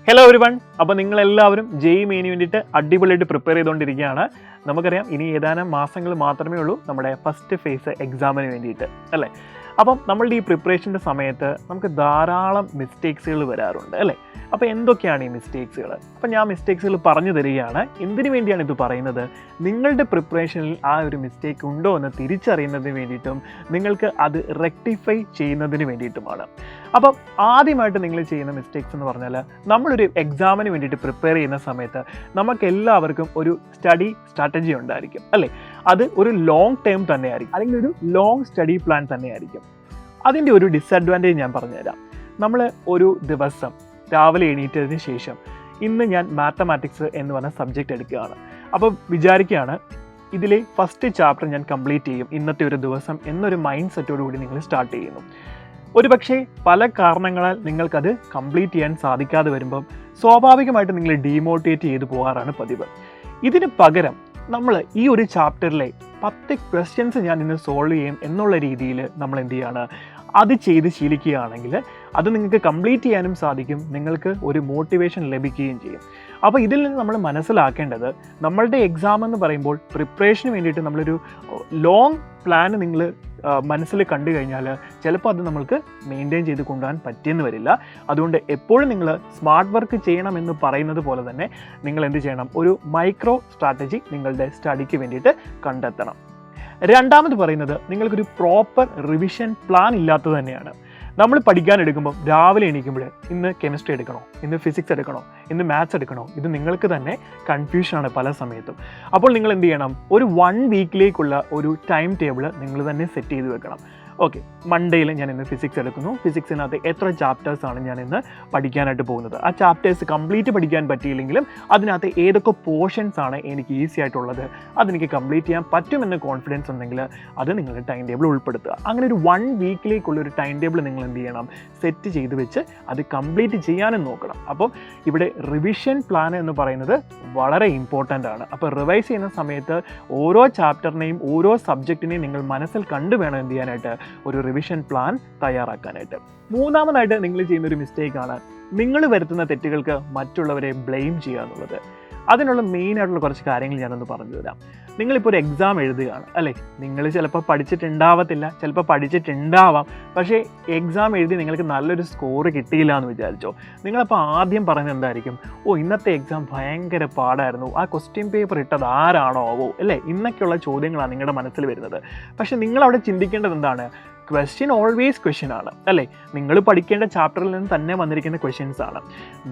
Hello everyone. അപ്പോൾ നിങ്ങളെല്ലാവരും JEE main വേണ്ടിയിട്ട് അടിപൊളിയായിട്ട് പ്രിപ്പയർ ചെയ്തുകൊണ്ടിരിക്കുകയാണ്. നമുക്കറിയാം ഇനി ഏതാനും മാസങ്ങൾ മാത്രമേ ഉള്ളൂ നമ്മുടെ ഫസ്റ്റ് ഫേസ് എക്സാമിന് വേണ്ടിയിട്ട്, അല്ലേ? അപ്പം നമ്മളുടെ ഈ പ്രിപ്പറേഷൻ്റെ സമയത്ത് നമുക്ക് ധാരാളം മിസ്റ്റേക്സുകൾ വരാറുണ്ട്, അല്ലേ? അപ്പോൾ എന്തൊക്കെയാണ് ഈ മിസ്റ്റേക്സുകൾ? അപ്പോൾ ഞാൻ മിസ്റ്റേക്സുകൾ പറഞ്ഞു തരികയാണ്. എന്തിനു വേണ്ടിയാണ് ഇത് പറയുന്നത്? നിങ്ങളുടെ പ്രിപ്പറേഷനിൽ ആ ഒരു മിസ്റ്റേക്ക് ഉണ്ടോ എന്ന് തിരിച്ചറിയുന്നതിന് വേണ്ടിയിട്ടും നിങ്ങൾക്ക് അത് റെക്ടിഫൈ ചെയ്യുന്നതിന് വേണ്ടിയിട്ടുമാണ്. അപ്പം ആദ്യമായിട്ട് നിങ്ങൾ ചെയ്യുന്ന മിസ്റ്റേക്സ് എന്ന് പറഞ്ഞാൽ, നമ്മളൊരു എക്സാമിന് വേണ്ടിയിട്ട് പ്രിപ്പയർ ചെയ്യുന്ന സമയത്ത് നമുക്കെല്ലാവർക്കും ഒരു സ്റ്റഡി സ്ട്രാറ്റജി ഉണ്ടായിരിക്കും, അല്ലേ? അത് ഒരു ലോങ് ടേം തന്നെയായിരിക്കും, അല്ലെങ്കിൽ ഒരു ലോങ് സ്റ്റഡി പ്ലാൻ തന്നെയായിരിക്കും. അതിൻ്റെ ഒരു ഡിസഡ്വാൻറ്റേജ് ഞാൻ പറഞ്ഞുതരാം. നമ്മൾ ഒരു ദിവസം രാവിലെ എണീറ്റതിന് ശേഷം ഇന്ന് ഞാൻ മാത്തമാറ്റിക്സ് എന്ന് പറഞ്ഞ സബ്ജക്റ്റ് എടുക്കുകയാണ്. അപ്പോൾ വിചാരിക്കുകയാണ് ഇതിലെ ഫസ്റ്റ് ചാപ്റ്റർ ഞാൻ കംപ്ലീറ്റ് ചെയ്യും ഇന്നത്തെ ഒരു ദിവസം എന്നൊരു മൈൻഡ് സെറ്റോടുകൂടി നിങ്ങൾ സ്റ്റാർട്ട് ചെയ്യുന്നു. ഒരുപക്ഷെ പല കാരണങ്ങളാൽ നിങ്ങൾക്കത് കംപ്ലീറ്റ് ചെയ്യാൻ സാധിക്കാതെ വരുമ്പം സ്വാഭാവികമായിട്ട് നിങ്ങൾ ഡീമോട്ടിവേറ്റ് ചെയ്തു പോകാറാണ് പതിവ്. ഇതിന് പകരം നമ്മൾ ഈ ഒരു ചാപ്റ്ററിലെ 10 ക്വസ്റ്റ്യൻസ് ഞാൻ ഇന്ന് സോൾവ് ചെയ്യും എന്നുള്ള രീതിയിൽ നമ്മൾ എന്ത് ചെയ്യുകയാണ്, അത് ചെയ്ത് ശീലിക്കുകയാണെങ്കിൽ അത് നിങ്ങൾക്ക് കംപ്ലീറ്റ് ചെയ്യാനും സാധിക്കും, നിങ്ങൾക്ക് ഒരു മോട്ടിവേഷൻ ലഭിക്കുകയും ചെയ്യും. അപ്പോൾ ഇതിൽ നിന്ന് നമ്മൾ മനസ്സിലാക്കേണ്ടത്, നമ്മളുടെ എക്സാം എന്ന് പറയുമ്പോൾ പ്രിപ്പറേഷന് വേണ്ടിയിട്ട് നമ്മളൊരു ലോങ് പ്ലാൻ നിങ്ങൾ മനസ്സിൽ കണ്ടു കഴിഞ്ഞാൽ ചിലപ്പോൾ അത് നമ്മൾക്ക് മെയിൻറ്റെയിൻ ചെയ്ത് കൊണ്ടുപോകാൻ പറ്റിയെന്ന് വരില്ല. അതുകൊണ്ട് എപ്പോഴും നിങ്ങൾ സ്മാർട്ട് വർക്ക് ചെയ്യണമെന്ന് പറയുന്നത് പോലെ തന്നെ നിങ്ങൾ എന്ത് ചെയ്യണം, ഒരു മൈക്രോ സ്ട്രാറ്റജി നിങ്ങളുടെ സ്റ്റഡിക്ക് വേണ്ടിയിട്ട് കണ്ടെത്തണം. രണ്ടാമത് പറയുന്നത്, നിങ്ങൾക്കൊരു പ്രോപ്പർ റിവിഷൻ പ്ലാൻ ഇല്ലാത്തത് തന്നെയാണ്. നമ്മൾ പഠിക്കാൻ എടുക്കുമ്പോൾ രാവിലെ എണീക്കുമ്പോൾ ഇന്ന് കെമിസ്ട്രി എടുക്കണോ, ഇന്ന് ഫിസിക്സ് എടുക്കണോ, ഇന്ന് മാത്സ് എടുക്കണോ, ഇത് നിങ്ങൾക്ക് തന്നെ കൺഫ്യൂഷനാണ് പല സമയത്തും. അപ്പോൾ നിങ്ങൾ എന്ത് ചെയ്യണം, ഒരു 1 വീക്കിലേക്കുള്ള ഒരു ടൈം ടേബിൾ നിങ്ങൾ തന്നെ സെറ്റ് ചെയ്ത് വെക്കണം. ഓക്കെ, മൺഡേയിൽ ഞാൻ ഇന്ന് ഫിസിക്സ് എടുക്കുന്നു, ഫിസിക്സിനകത്ത് എത്ര ചാപ്റ്റേഴ്സാണ് ഞാൻ ഇന്ന് പഠിക്കാനായിട്ട് പോകുന്നത്, ആ ചാപ്റ്റേഴ്സ് കംപ്ലീറ്റ് പഠിക്കാൻ പറ്റിയില്ലെങ്കിലും അതിനകത്ത് ഏതൊക്കെ പോർഷൻസ് ആണ് എനിക്ക് ഈസി ആയിട്ടുള്ളത്, അതെനിക്ക് കംപ്ലീറ്റ് ചെയ്യാൻ പറ്റുമെന്ന് കോൺഫിഡൻസ് ഉണ്ടെങ്കിൽ അത് നിങ്ങളുടെ ടൈം ടേബിൾ ഉൾപ്പെടുത്തുക. അങ്ങനെ ഒരു 1 വീക്കിലേക്കുള്ളൊരു ടൈം ടേബിൾ നിങ്ങൾ എന്ത് ചെയ്യണം, സെറ്റ് ചെയ്ത് വെച്ച് അത് കംപ്ലീറ്റ് ചെയ്യാനും നോക്കണം. അപ്പം ഇവിടെ റിവിഷൻ പ്ലാൻ എന്ന് പറയുന്നത് വളരെ ഇമ്പോർട്ടൻ്റ് ആണ്. അപ്പോൾ റിവൈസ് ചെയ്യുന്ന സമയത്ത് ഓരോ ചാപ്റ്ററിനെയും ഓരോ സബ്ജക്റ്റിനെയും നിങ്ങൾ മനസ്സിൽ കണ്ടു വേണം എന്ത് ചെയ്യാനായിട്ട്, ഒരു റിവിഷൻ പ്ലാൻ തയ്യാറാക്കാനായിട്ട്. മൂന്നാമതായിട്ട് നിങ്ങൾ ചെയ്യുന്ന ഒരു മിസ്റ്റേക്കാണ് നിങ്ങൾ വരുത്തുന്ന തെറ്റുകൾക്ക് മറ്റുള്ളവരെ ബ്ലെയിം ചെയ്യുക എന്നുള്ളത്. അതിനുള്ള മെയിനായിട്ടുള്ള കുറച്ച് കാര്യങ്ങൾ ഞാനൊന്ന് പറഞ്ഞു തരാം. നിങ്ങളിപ്പോൾ ഒരു എക്സാം എഴുതുകയാണ്, അല്ലേ? നിങ്ങൾ ചിലപ്പോൾ പഠിച്ചിട്ടുണ്ടാവത്തില്ല, ചിലപ്പോൾ പഠിച്ചിട്ടുണ്ടാവാം. പക്ഷേ എക്സാം എഴുതി നിങ്ങൾക്ക് നല്ലൊരു സ്കോർ കിട്ടിയില്ല എന്ന് വിചാരിച്ചോ, നിങ്ങളപ്പോൾ ആദ്യം പറയുന്നത് എന്തായിരിക്കും, ഇന്നത്തെ എക്സാം ഭയങ്കര പാടായിരുന്നു, ആ ക്വസ്റ്റ്യൻ പേപ്പർ ഇട്ടത് ആരാണോ അല്ലേ, ഇന്നൊക്കെയുള്ള ചോദ്യങ്ങളാണ് നിങ്ങളുടെ മനസ്സിൽ വരുന്നത്. പക്ഷേ നിങ്ങളവിടെ ചിന്തിക്കേണ്ടത് എന്താണ്, ക്വസ്റ്റ്യൻ ഓൾവേസ് ക്വസ്റ്റ്യൻ ആണ്, അല്ലേ? നിങ്ങൾ പഠിക്കേണ്ട ചാപ്റ്ററിൽ നിന്ന് തന്നെ വന്നിരിക്കുന്ന ക്വസ്റ്റ്യൻസ് ആണ്.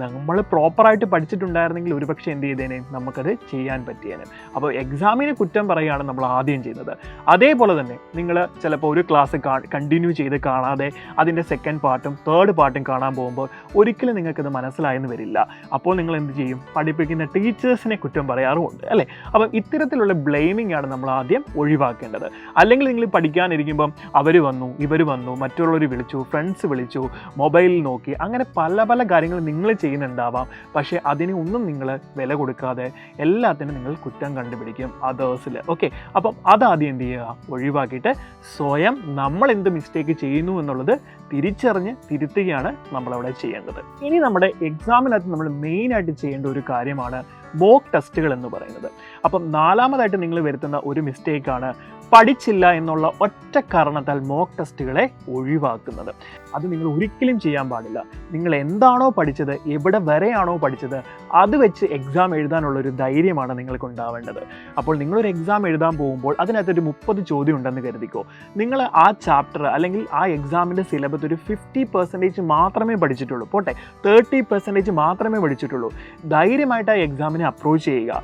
നമ്മൾ പ്രോപ്പറായിട്ട് പഠിച്ചിട്ടുണ്ടായിരുന്നെങ്കിൽ ഒരുപക്ഷെ എന്ത് ചെയ്തേനെ, നമുക്കത് ചെയ്യാൻ പറ്റിയേനെ. അപ്പോൾ എക്സാമിന് കുറ്റം പറയുകയാണ് നമ്മൾ ആദ്യം ചെയ്യുന്നത്. അതേപോലെ തന്നെ നിങ്ങൾ ചിലപ്പോൾ ഒരു ക്ലാസ് കണ്ടിന്യൂ ചെയ്ത് കാണാതെ അതിൻ്റെ സെക്കൻഡ് പാർട്ടും തേർഡ് പാർട്ടും കാണാൻ പോകുമ്പോൾ ഒരിക്കലും നിങ്ങൾക്കത് മനസ്സിലായെന്ന് വരില്ല. അപ്പോൾ നിങ്ങൾ എന്ത് ചെയ്യും, പഠിപ്പിക്കുന്ന ടീച്ചേഴ്സിനെ കുറ്റം പറയാറുമുണ്ട്, അല്ലേ? അപ്പം ഇത്തരത്തിലുള്ള ബ്ലെയിമിംഗ് ആണ് നമ്മൾ ആദ്യം ഒഴിവാക്കേണ്ടത്. അല്ലെങ്കിൽ നിങ്ങൾ പഠിക്കാനിരിക്കുമ്പം അവർ വന്നു, ഇവർ വന്നു, മറ്റുള്ളവർ വിളിച്ചു, ഫ്രണ്ട്സ് വിളിച്ചു, മൊബൈലിൽ നോക്കി, അങ്ങനെ പല പല കാര്യങ്ങൾ നിങ്ങൾ ചെയ്യുന്നുണ്ടാവാം. പക്ഷേ അതിന് ഒന്നും നിങ്ങൾ വില കൊടുക്കാതെ എല്ലാത്തിനും നിങ്ങൾ കുറ്റം കണ്ടുപിടിക്കും അതേഴ്സിൽ. ഓക്കെ, അപ്പം അതാദ്യം എന്ത് ചെയ്യുക, ഒഴിവാക്കിയിട്ട് സ്വയം നമ്മൾ എന്ത് മിസ്റ്റേക്ക് ചെയ്യുന്നു എന്നുള്ളത് തിരിച്ചറിഞ്ഞ് തിരുത്തുകയാണ് നമ്മളവിടെ ചെയ്യേണ്ടത്. ഇനി നമ്മുടെ എക്സാമിനകത്ത് നമ്മൾ മെയിനായിട്ട് ചെയ്യേണ്ട ഒരു കാര്യമാണ് മോക്ക് ടെസ്റ്റുകൾ എന്ന് പറയുന്നത്. അപ്പം നാലാമതായിട്ട് നിങ്ങൾ വരുത്തുന്ന ഒരു മിസ്റ്റേക്കാണ് പഠിച്ചില്ല എന്നുള്ള ഒറ്റ കാരണത്താൽ മോക്ക് ടെസ്റ്റുകളെ ഒഴിവാക്കുന്നത്. അത് നിങ്ങൾ ഒരിക്കലും ചെയ്യാൻ പാടില്ല. നിങ്ങൾ എന്താണോ പഠിച്ചത്, എവിടെ വരെയാണോ പഠിച്ചത്, അത് വെച്ച് എക്സാം എഴുതാനുള്ളൊരു ധൈര്യമാണ് നിങ്ങൾക്ക് ഉണ്ടാവേണ്ടത്. അപ്പോൾ നിങ്ങളൊരു എക്സാം എഴുതാൻ പോകുമ്പോൾ അതിനകത്തൊരു 30 ചോദ്യം ഉണ്ടെന്ന് കരുതിക്കോ. നിങ്ങൾ ആ ചാപ്റ്റർ അല്ലെങ്കിൽ ആ എക്സാമിൻ്റെ സിലബസ് ഒരു 50% മാത്രമേ പഠിച്ചിട്ടുള്ളൂ, പോട്ടെ 30% മാത്രമേ പഠിച്ചിട്ടുള്ളൂ. ധൈര്യമായിട്ട് ആ എക്സാമിനെ അപ്രോച്ച് ചെയ്യുക.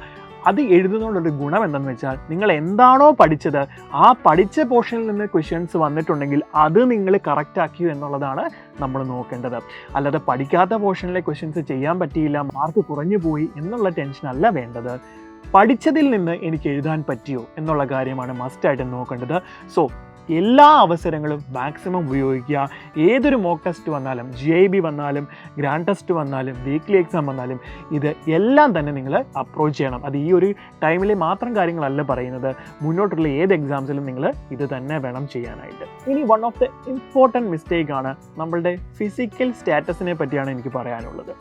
അത് എഴുതുന്നതുകൊണ്ടൊരു ഗുണം എന്താണെന്ന് വെച്ചാൽ, നിങ്ങൾ എന്താണോ പഠിച്ചത് ആ പഠിച്ച പോർഷനിൽ നിന്ന് ക്വസ്റ്റ്യൻസ് വന്നിട്ടുണ്ടെങ്കിൽ അത് നിങ്ങൾ കറക്റ്റ് ആക്കിയോ എന്നുള്ളതാണ് നമ്മൾ നോക്കേണ്ടത്. അല്ലാതെ പഠിക്കാത്ത പോർഷനിലെ ക്വസ്റ്റ്യൻസ് ചെയ്യാൻ പറ്റിയില്ല, മാർക്ക് കുറഞ്ഞു പോയി എന്നുള്ള ടെൻഷനല്ല വേണ്ടത്. പഠിച്ചതിൽ നിന്ന് എനിക്ക് എഴുതാൻ പറ്റിയോ എന്നുള്ള കാര്യമാണ് മസ്റ്റായിട്ട് നോക്കേണ്ടത്. സോ എല്ലാ അവസരങ്ങളും മാക്സിമം ഉപയോഗിക്കുക. ഏതൊരു മോക്ക് ടെസ്റ്റ് വന്നാലും, GIB വന്നാലും, ഗ്രാൻഡ് ടെസ്റ്റ് വന്നാലും, വീക്ക്ലി എക്സാം വന്നാലും, ഇത് എല്ലാം തന്നെ നിങ്ങൾ അപ്രോച്ച് ചെയ്യണം. അത് ഈ ഒരു ടൈമിലെ മാത്രം കാര്യങ്ങളല്ല പറയുന്നത്, മുന്നോട്ടുള്ള ഏത് എക്സാംസിലും നിങ്ങൾ ഇത് തന്നെ വേണം ചെയ്യാനായിട്ട്. ഇനി വൺ ഓഫ് ദ ഇമ്പോർട്ടൻറ്റ് മിസ്റ്റേക്കാണ് നമ്മളുടെ ഫിസിക്കൽ സ്റ്റാറ്റസിനെ പറ്റിയാണ് എനിക്ക് പറയാനുള്ളത്.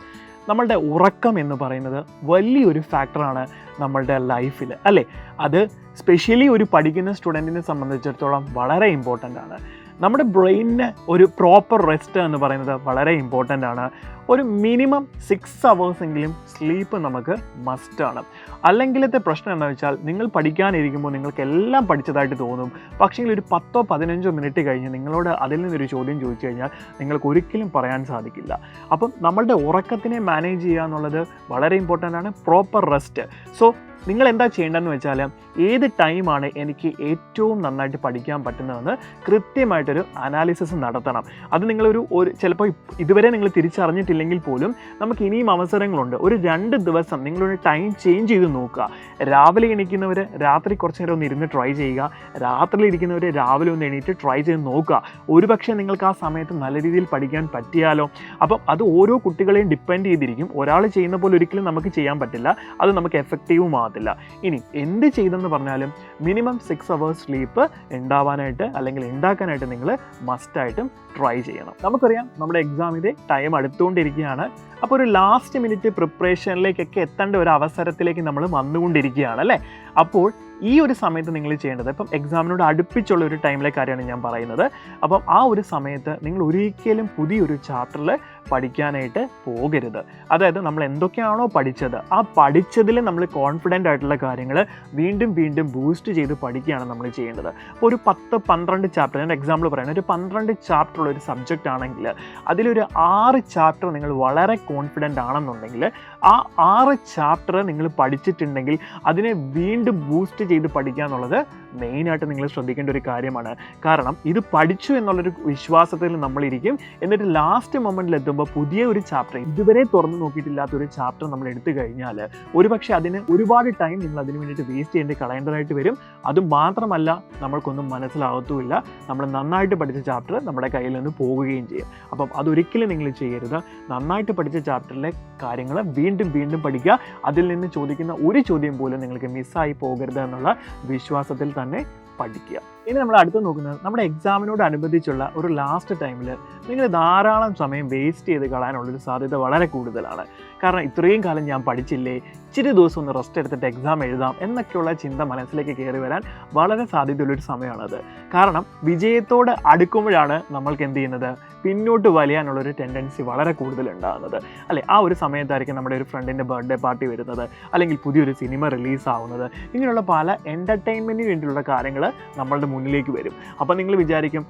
നമ്മളുടെ ഉറക്കം എന്ന് പറയുന്നത് വലിയൊരു ഫാക്ടറാണ് നമ്മളുടെ ലൈഫിൽ, അല്ലേ? അത് സ്പെഷ്യലി ഒരു പഠിക്കുന്ന സ്റ്റുഡൻറ്റിനെ സംബന്ധിച്ചിടത്തോളം വളരെ ഇമ്പോർട്ടൻ്റ് ആണ്. നമ്മുടെ ബ്രെയിനിന് ഒരു പ്രോപ്പർ റെസ്റ്റ് എന്ന് പറയുന്നത് വളരെ ഇമ്പോർട്ടൻ്റ് ആണ്. ഒരു മിനിമം 6 hours എങ്കിലും സ്ലീപ്പ് നമുക്ക് മസ്റ്റാണ്. അല്ലെങ്കിലത്തെ പ്രശ്നം എന്താണെന്ന് വെച്ചാൽ, നിങ്ങൾ പഠിക്കാനിരിക്കുമ്പോൾ നിങ്ങൾക്ക് എല്ലാം പഠിച്ചതായിട്ട് തോന്നും. പക്ഷേ ഒരു 10-15 മിനിറ്റ് കഴിഞ്ഞ് നിങ്ങളോട് അതിൽ നിന്നൊരു ചോദ്യം ചോദിച്ചു കഴിഞ്ഞാൽ നിങ്ങൾക്ക് ഒരിക്കലും പറയാൻ സാധിക്കില്ല. അപ്പം നമ്മളുടെ ഉറക്കത്തിനെ മാനേജ് ചെയ്യുക എന്നുള്ളത് വളരെ ഇമ്പോർട്ടൻ്റ് ആണ്. Proper rest. സോ നിങ്ങൾ എന്താ ചെയ്യേണ്ടതെന്ന് വെച്ചാൽ, ഏത് ടൈമാണ് എനിക്ക് ഏറ്റവും നന്നായിട്ട് പഠിക്കാൻ പറ്റുന്നതെന്ന് കൃത്യമായിട്ടൊരു അനാലിസിസ് നടത്തണം. അത് നിങ്ങളൊരു ചിലപ്പോൾ ഇതുവരെ നിങ്ങൾ തിരിച്ചറിഞ്ഞിട്ടില്ലെങ്കിൽ പോലും നമുക്ക് ഇനിയും അവസരങ്ങളുണ്ട്. ഒരു 2 ദിവസം നിങ്ങളൊരു ടൈം ചേഞ്ച് ചെയ്ത് നോക്കുക. രാവിലെ എണീക്കുന്നവർ രാത്രി കുറച്ച് നേരം ഒന്ന് ഇരുന്ന് ട്രൈ ചെയ്യുക. രാത്രിയിൽ ഇരിക്കുന്നവർ രാവിലെ ഒന്ന് എണീറ്റ് ട്രൈ ചെയ്ത് നോക്കുക. ഒരുപക്ഷെ നിങ്ങൾക്ക് ആ സമയത്ത് നല്ല രീതിയിൽ പഠിക്കാൻ പറ്റിയാലോ. അപ്പം അത് ഓരോ കുട്ടികളെയും ഡിപ്പെൻഡ് ചെയ്തിരിക്കും. ഒരാൾ ചെയ്യുന്ന പോലെ ഒരിക്കലും നമുക്ക് ചെയ്യാൻ പറ്റില്ല. അത് നമുക്ക് എഫക്റ്റീവും ആകത്തില്ല. ഇനി എന്ത് ചെയ്തെന്ന് പറഞ്ഞാലും മിനിമം 6 hours സ്ലീപ്പ് ഉണ്ടാവാനായിട്ട് അല്ലെങ്കിൽ ഉണ്ടാക്കാനായിട്ട് നിങ്ങൾ മസ്റ്റായിട്ടും ട്രൈ ചെയ്യണം. നമുക്കറിയാം നമ്മുടെ എക്സാമിൻ്റെ ടൈം അടുത്തുകൊണ്ടിരിക്കുകയാണ്. അപ്പോൾ ഒരു ലാസ്റ്റ് മിനിറ്റ് പ്രിപ്പറേഷനിലേക്കൊക്കെ എത്തേണ്ട ഒരു അവസരത്തിലേക്ക് നമ്മൾ വന്നുകൊണ്ടിരിക്കുകയാണ്, അല്ലേ? അപ്പോൾ ഈ ഒരു സമയത്ത് നിങ്ങൾ ചെയ്യേണ്ടത്, ഇപ്പം എക്സാമിനോട് അടുപ്പിച്ചുള്ള ഒരു ടൈമിലെ കാര്യമാണ് ഞാൻ പറയുന്നത്. അപ്പം ആ ഒരു സമയത്ത് നിങ്ങൾ ഒരിക്കലും പുതിയൊരു ചാപ്റ്ററിൽ പഠിക്കാനായിട്ട് പോകരുത്. അതായത് നമ്മൾ എന്തൊക്കെയാണോ പഠിച്ചത്, ആ പഠിച്ചതിൽ നമ്മൾ കോൺഫിഡൻ്റ് ആയിട്ടുള്ള കാര്യങ്ങൾ വീണ്ടും വീണ്ടും ബൂസ്റ്റ് ചെയ്ത് പഠിക്കുകയാണ് നമ്മൾ ചെയ്യേണ്ടത്. അപ്പോൾ ഒരു 10-12 ചാപ്റ്റർ, ഞാൻ എക്സാമ്പിൾ പറയുന്നത്, ഒരു 12 ചാപ്റ്ററുള്ള ഒരു സബ്ജക്റ്റ് ആണെങ്കിൽ അതിലൊരു 6 ചാപ്റ്റർ നിങ്ങൾ വളരെ കോൺഫിഡൻ്റ് ആണെന്നുണ്ടെങ്കിൽ ആ 6 ചാപ്റ്റർ നിങ്ങൾ പഠിച്ചിട്ടുണ്ടെങ്കിൽ അതിനെ വീണ്ടും ബൂസ്റ്റ് ചെയ്ത് പഠിക്കുക എന്നുള്ളത് മെയിനായിട്ട് നിങ്ങൾ ശ്രദ്ധിക്കേണ്ട ഒരു കാര്യമാണ്. കാരണം ഇത് പഠിച്ചു എന്നുള്ളൊരു വിശ്വാസത്തിൽ നമ്മളിരിക്കും. എന്നിട്ട് ലാസ്റ്റ് മൊമെൻറ്റിൽ എത്തുമ്പോൾ പുതിയ ഒരു ചാപ്റ്റർ, ഇതുവരെ തുറന്നു നോക്കിയിട്ടില്ലാത്തൊരു ചാപ്റ്റർ നമ്മൾ എടുത്തു കഴിഞ്ഞാൽ ഒരുപക്ഷെ അതിന് ഒരുപാട് ടൈം നിങ്ങൾ അതിന് വേണ്ടിയിട്ട് വേസ്റ്റ് ചെയ്യേണ്ടി കളയേണ്ടതായിട്ട് വരും. അതുമാത്രമല്ല നമ്മൾക്കൊന്നും മനസ്സിലാകത്തുമില്ല. നമ്മൾ നന്നായിട്ട് പഠിച്ച ചാപ്റ്റർ നമ്മുടെ കയ്യിൽ നിന്ന് പോകുകയും ചെയ്യും. അപ്പം അതൊരിക്കലും നിങ്ങൾ ചെയ്യരുത്. നന്നായിട്ട് പഠിച്ച ചാപ്റ്ററിലെ കാര്യങ്ങൾ വീണ്ടും വീണ്ടും പഠിക്കുക. അതിൽ നിന്ന് ചോദിക്കുന്ന ഒരു ചോദ്യം പോലും നിങ്ങൾക്ക് മിസ്സായി പോകരുത് എന്നുള്ള വിശ്വാസത്തിൽ തന്നെ പഠിക്കുക. ഇനി നമ്മൾ അടുത്ത് നോക്കുന്നത്, നമ്മുടെ എക്സാമിനോട് അനുബന്ധിച്ചുള്ള ഒരു ലാസ്റ്റ് ടൈമിൽ നിങ്ങൾ ധാരാളം സമയം വേസ്റ്റ് ചെയ്ത് കളയാനുള്ളൊരു സാധ്യത വളരെ കൂടുതലാണ്. കാരണം ഇത്രയും കാലം ഞാൻ പഠിച്ചില്ലേ, ഇച്ചിരി ദിവസം ഒന്ന് റെസ്റ്റ് എടുത്തിട്ട് എക്സാം എഴുതാം എന്നൊക്കെയുള്ള ചിന്ത മനസ്സിലേക്ക് കയറി വരാൻ വളരെ സാധ്യതയുള്ളൊരു സമയമാണത്. കാരണം വിജയത്തോട് അടുക്കുമ്പോഴാണ് നമ്മൾക്ക് എന്ത് ചെയ്യുന്നത്, പിന്നോട്ട് വലിയാനുള്ളൊരു ടെൻഡൻസി വളരെ കൂടുതൽ ഉണ്ടാകുന്നത്, അല്ലേ? ആ ഒരു സമയത്തായിരിക്കും നമ്മുടെ ഒരു ഫ്രണ്ടിൻ്റെ ബർത്ത്ഡേ പാർട്ടി വരുന്നത്, അല്ലെങ്കിൽ പുതിയൊരു സിനിമ റിലീസാവുന്നത്. ഇങ്ങനെയുള്ള പല എൻ്റർടൈൻമെൻറ്റിന് വേണ്ടിയുള്ള കാര്യങ്ങൾ നമ്മളുടെ മുന്നിലേക്ക് വരും. അപ്പോൾ നിങ്ങൾ വിചാരിക്കും,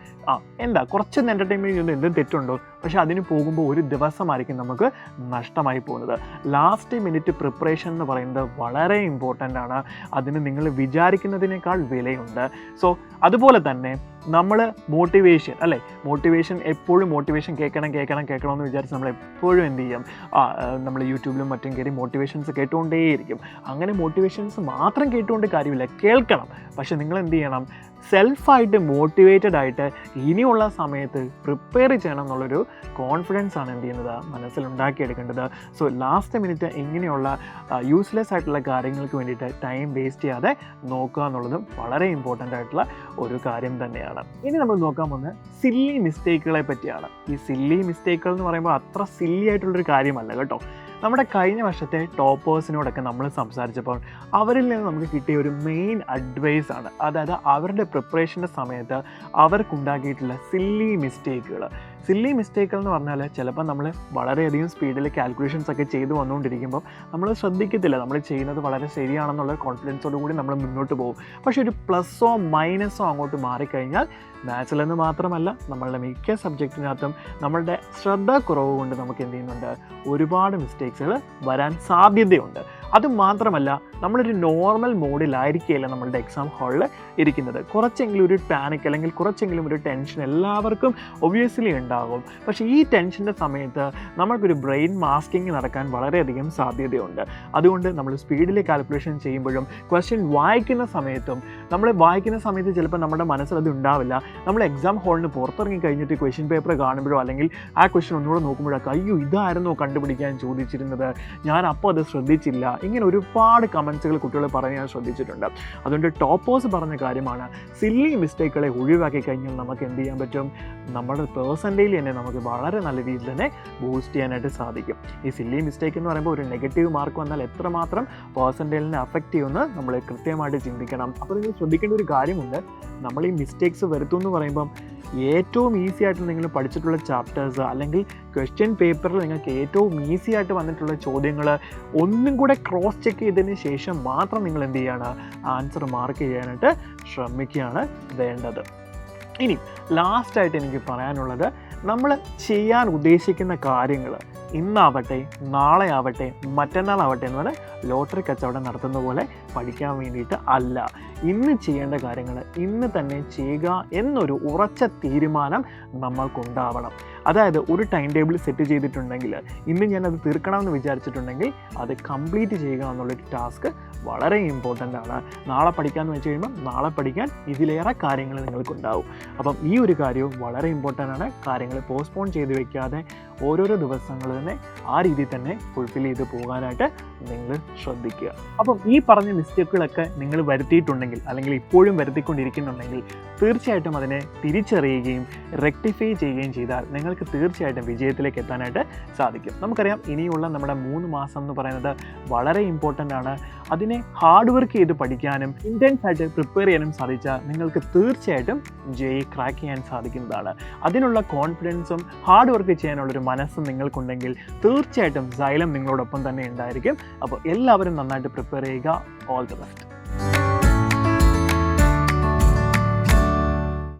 എന്താ കുറച്ചൊന്ന് എൻ്റർടൈൻമെൻറ്റ് ചെയ്യുന്നത് എന്തും തെറ്റുണ്ടോ? പക്ഷേ അതിന് പോകുമ്പോൾ ഒരു ദിവസമായിരിക്കും നമുക്ക് നഷ്ടമായി പോകുന്നത്. ലാസ്റ്റ് മിനിറ്റ് പ്രിപ്പറേഷൻ എന്ന് പറയുന്നത് വളരെ ഇമ്പോർട്ടൻ്റ് ആണ്. അതിന് നിങ്ങൾ വിചാരിക്കുന്നതിനേക്കാൾ വിലയുണ്ട്. സോ അതുപോലെ തന്നെ നമ്മൾ മോട്ടിവേഷൻ, അല്ലേ? മോട്ടിവേഷൻ എപ്പോഴും മോട്ടിവേഷൻ കേൾക്കണം എന്ന് വിചാരിച്ച് നമ്മൾ എപ്പോഴും എന്ത് ചെയ്യും, നമ്മൾ യൂട്യൂബിലും മറ്റും കയറി മോട്ടിവേഷൻസ് കേട്ടുകൊണ്ടേയിരിക്കും. അങ്ങനെ മോട്ടിവേഷൻസ് മാത്രം കേട്ടുകൊണ്ട് കാര്യമില്ല, കേൾക്കണം. പക്ഷെ നിങ്ങൾ എന്ത് ചെയ്യണം, സെൽഫായിട്ട് മോട്ടിവേറ്റഡ് ആയിട്ട് ഇനിയുള്ള സമയത്ത് പ്രിപ്പയർ ചെയ്യണം എന്നുള്ളൊരു കോൺഫിഡൻസ് ആണ് എന്ത് ചെയ്യുന്നത്, മനസ്സിലുണ്ടാക്കിയെടുക്കേണ്ടത്. സോ ലാസ്റ്റ് മിനിറ്റ് ഇങ്ങനെയുള്ള യൂസ്ലെസ് ആയിട്ടുള്ള കാര്യങ്ങൾക്ക് വേണ്ടിയിട്ട് ടൈം വേസ്റ്റ് ചെയ്യാതെ നോക്കുക എന്നുള്ളതും വളരെ ഇമ്പോർട്ടൻ്റ് ആയിട്ടുള്ള ഒരു കാര്യം തന്നെയാണ്. ഇനി നമ്മൾ നോക്കാൻ പോകുന്നത് സില്ലി മിസ്റ്റേക്കുകളെ പറ്റിയാണ്. ഈ സില്ലി മിസ്റ്റേക്കുകൾ എന്ന് പറയുമ്പോൾ അത്ര സില്ലി ആയിട്ടുള്ളൊരു കാര്യമല്ല കേട്ടോ. നമ്മുടെ കഴിഞ്ഞ വർഷത്തെ ടോപ്പേഴ്സിനോടൊക്കെ നമ്മൾ സംസാരിച്ചപ്പോൾ അവരിൽ നിന്ന് നമുക്ക് കിട്ടിയ ഒരു മെയിൻ അഡ്വൈസ് ആണ്, അതായത് അവരുടെ പ്രിപ്പറേഷൻ്റെ സമയത്ത് അവർക്കുണ്ടാക്കിയിട്ടുള്ള സില്ലി മിസ്റ്റേക്കുകൾ. സില്ലി മിസ്റ്റേക്കുകൾ എന്ന് പറഞ്ഞാൽ ചിലപ്പോൾ നമ്മൾ വളരെയധികം സ്പീഡിൽ കാൽക്കുലേഷൻസ് ഒക്കെ ചെയ്ത് വന്നുകൊണ്ടിരിക്കുമ്പോൾ നമ്മൾ ശ്രദ്ധിക്കത്തില്ല, നമ്മൾ ചെയ്യുന്നത് വളരെ ശരിയാണെന്നുള്ള കോൺഫിഡൻസോട് കൂടി നമ്മൾ മുന്നോട്ട് പോകും. പക്ഷേ ഒരു പ്ലസ്സോ മൈനസോ അങ്ങോട്ട് മാറിക്കഴിഞ്ഞാൽ മാത്സിലെന്ന് മാത്രമല്ല നമ്മളുടെ മിക്ക സബ്ജക്റ്റിനകത്തും നമ്മളുടെ ശ്രദ്ധക്കുറവ് കൊണ്ട് നമുക്ക് എന്ത് ചെയ്യുന്നുണ്ട്, ഒരുപാട് മിസ്റ്റേക്സുകൾ വരാൻ സാധ്യതയുണ്ട്. അതുമാത്രമല്ല നമ്മളൊരു നോർമൽ മോഡിലായിരിക്കില്ല നമ്മളുടെ എക്സാം ഹാളിൽ ഇരിക്കുന്നത്. കുറച്ചെങ്കിലും ഒരു പാനിക് അല്ലെങ്കിൽ കുറച്ചെങ്കിലും ഒരു ടെൻഷൻ എല്ലാവർക്കും ഒബ്വിയസ്ലി ഉണ്ടാകും. പക്ഷേ ഈ ടെൻഷൻ്റെ സമയത്ത് നമ്മൾക്കൊരു ബ്രെയിൻ മാസ്കിങ് നടക്കാൻ വളരെയധികം സാധ്യതയുണ്ട്. അതുകൊണ്ട് നമ്മൾ സ്പീഡിൽ കാൽക്കുലേഷൻ ചെയ്യുമ്പോഴും ക്വസ്റ്റ്യൻ വായിക്കുന്ന സമയത്ത് ചിലപ്പോൾ നമ്മുടെ മനസ്സിലത് ഉണ്ടാവില്ല. നമ്മൾ എക്സാം ഹാളിന് പുറത്തിറങ്ങി കഴിഞ്ഞിട്ട് ക്വസ്റ്റ്യൻ പേപ്പർ കാണുമ്പോഴോ അല്ലെങ്കിൽ ആ ക്വസ്റ്റ്യൻ ഒന്നുകൂടെ നോക്കുമ്പോഴൊക്കെ അയ്യോ ഇതായിരുന്നോ കണ്ടുപിടിക്കാൻ ചോദിച്ചിരുന്നത്, ഞാൻ അപ്പോൾ അത് ശ്രദ്ധിച്ചില്ല, ഇങ്ങനെ ഒരുപാട് കമൻസുകൾ കുട്ടികൾ പറഞ്ഞ് ഞാൻ ശ്രദ്ധിച്ചിട്ടുണ്ട്. അതുകൊണ്ട് ടോപ്പേഴ്സ് പറഞ്ഞ കാര്യമാണ്, സില്ലി മിസ്റ്റേക്കുകളെ ഒഴിവാക്കി കഴിഞ്ഞാൽ നമുക്ക് എന്ത് ചെയ്യാൻ പറ്റും, നമ്മുടെ പെർസെൻറ്റേജ് തന്നെ നമുക്ക് വളരെ നല്ല രീതിയിൽ തന്നെ ബൂസ്റ്റ് ചെയ്യാനായിട്ട് സാധിക്കും. ഈ സില്ലി മിസ്റ്റേക്ക് എന്ന് പറയുമ്പോൾ ഒരു നെഗറ്റീവ് മാർക്ക് വന്നാൽ എത്രമാത്രം പെർസെൻറ്റേജിനെ അഫക്റ്റ് ചെയ്യുമെന്ന് നമ്മൾ കൃത്യമായിട്ട് ചിന്തിക്കണം. അപ്പോൾ നിങ്ങൾ ശ്രദ്ധിക്കേണ്ട ഒരു കാര്യമുണ്ട്, നമ്മൾ ഈ മിസ്റ്റേക്സ് വരുത്തും എന്ന് പറയുമ്പം ഏറ്റവും ഈസി ആയിട്ട് നിങ്ങൾ പഠിച്ചിട്ടുള്ള ചാപ്റ്റേഴ്സ് അല്ലെങ്കിൽ ക്വസ്റ്റ്യൻ പേപ്പറിൽ നിങ്ങൾക്ക് ഏറ്റവും ഈസി ആയിട്ട് വന്നിട്ടുള്ള ചോദ്യങ്ങൾ ഒന്നും കൂടെ ക്രോസ് ചെക്ക് ചെയ്തതിന് ശേഷം മാത്രം നിങ്ങൾ എന്ത് ചെയ്യാണ്, ആൻസർ മാർക്ക് ചെയ്യാനായിട്ട് ശ്രമിക്കുകയാണ് വേണ്ടത്. ഇനി ലാസ്റ്റായിട്ട് എനിക്ക് പറയാനുള്ളത്, നമ്മൾ ചെയ്യാൻ ഉദ്ദേശിക്കുന്ന കാര്യങ്ങൾ ഇന്നാവട്ടെ നാളെ ആവട്ടെ മറ്റന്നാളാവട്ടെ എന്ന് പറഞ്ഞാൽ ലോട്ടറി കച്ചവടം നടത്തുന്ന പോലെ പഠിക്കാൻ വേണ്ടിയിട്ട് അല്ല. ഇന്ന് ചെയ്യേണ്ട കാര്യങ്ങൾ ഇന്ന് തന്നെ ചെയ്യുക എന്നൊരു ഉറച്ച തീരുമാനം നമ്മൾക്കുണ്ടാവണം. അതായത് ഒരു ടൈം ടേബിൾ സെറ്റ് ചെയ്തിട്ടുണ്ടെങ്കിൽ ഇന്ന് ഞാനത് തീർക്കണമെന്ന് വിചാരിച്ചിട്ടുണ്ടെങ്കിൽ അത് കംപ്ലീറ്റ് ചെയ്യുക എന്നുള്ളൊരു ടാസ്ക് വളരെ ഇമ്പോർട്ടൻ്റ് ആണ്. നാളെ പഠിക്കാമെന്ന് വെച്ച് കഴിയുമ്പോൾ നാളെ പഠിക്കാൻ ഇതിലേറെ കാര്യങ്ങൾ നിങ്ങൾക്കുണ്ടാവും. അപ്പം ഈ ഒരു കാര്യവും വളരെ ഇമ്പോർട്ടൻ്റ് ആണ്. കാര്യങ്ങൾ പോസ്റ്റ്പോൺ ചെയ്ത് വെക്കാതെ ഓരോരോ ദിവസങ്ങൾ തന്നെ ആ രീതിയിൽ തന്നെ ഫുൾഫിൽ ചെയ്ത് പോകാനായിട്ട് നിങ്ങൾ ശ്രദ്ധിക്കുക. അപ്പം ഈ പറഞ്ഞ മിസ്റ്റേക്കുകളൊക്കെ നിങ്ങൾ വരുത്തിയിട്ടുണ്ടെങ്കിൽ അല്ലെങ്കിൽ ഇപ്പോഴും വരുത്തിക്കൊണ്ടിരിക്കുന്നുണ്ടെങ്കിൽ തീർച്ചയായിട്ടും അതിനെ തിരിച്ചറിയുകയും റെക്ടിഫൈ ചെയ്യുകയും ചെയ്താൽ നിങ്ങൾക്ക് തീർച്ചയായിട്ടും വിജയത്തിലേക്ക് എത്താനായിട്ട് സാധിക്കും. നമുക്കറിയാം ഇനിയുള്ള നമ്മുടെ 3 മാസം എന്ന് പറയുന്നത് വളരെ ഇമ്പോർട്ടൻ്റ് ആണ്. അതിനെ ഹാർഡ് വർക്ക് ചെയ്ത് പഠിക്കാനും ഇൻറ്റൻസ് ആയിട്ട് പ്രിപ്പയർ ചെയ്യാനും സാധിച്ചാൽ നിങ്ങൾക്ക് തീർച്ചയായിട്ടും ജെഇ ക്രാക്ക് ചെയ്യാൻ സാധിക്കുന്നതാണ്. അതിനുള്ള കോൺഫിഡൻസും ഹാർഡ് വർക്ക് ചെയ്യാനുള്ളൊരു മനസ്സും നിങ്ങൾക്കുണ്ടെങ്കിൽ തീർച്ചയായിട്ടും സൈലം നിങ്ങളോടൊപ്പം തന്നെ ഉണ്ടായിരിക്കും. അപ്പോൾ എല്ലാവരും നന്നായിട്ട് പ്രിപ്പയർ ചെയ്യുക. All the best.